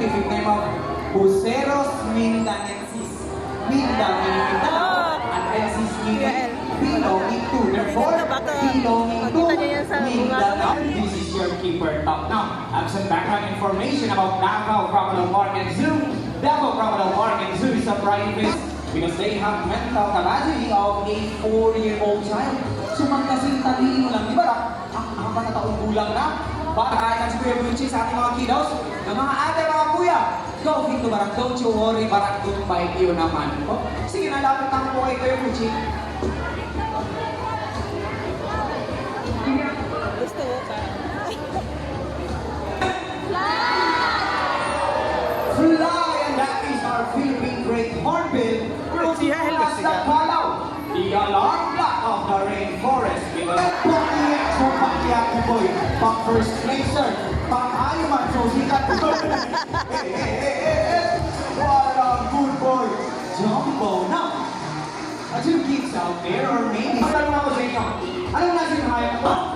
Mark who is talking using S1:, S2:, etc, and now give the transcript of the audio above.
S1: scientific name of Buceros mindanensis. Minda meaning Mindanao, and ensis meaning belonging to. Therefore, belonging to Mindanao. This is your keeper top. Now, I have some background information about Davao Crocodile Park and Zoo. Davao Crocodile Park and Zoo is a private because they have mental capacity of a 4-year-old child. So magkasing talino lang, di ba? Ang panataong gulang na. Para kahit si Kuya Buchi sa ating mga kiddos, ng mga ate, mga kuya, go into Barak, don't you worry, Barak, goodbye, iyo naman. Oh, sige, nalapit ang po kay Kuya Buchi.
S2: Gusto ko ka.
S1: Fly, and that is our Philippine Great Hornbill. Rosie Nicolas Nagpalaw, the alarm clock of the rainforest. Pang-iyak sa pang-iyak ni Boy, pang-first placer, pang-ayaman, so sikat ko. What a good boy, Jumbo. Now, as you kids out there, or maybe, tanong ako sa inyo, anong nasa yung hayop ko?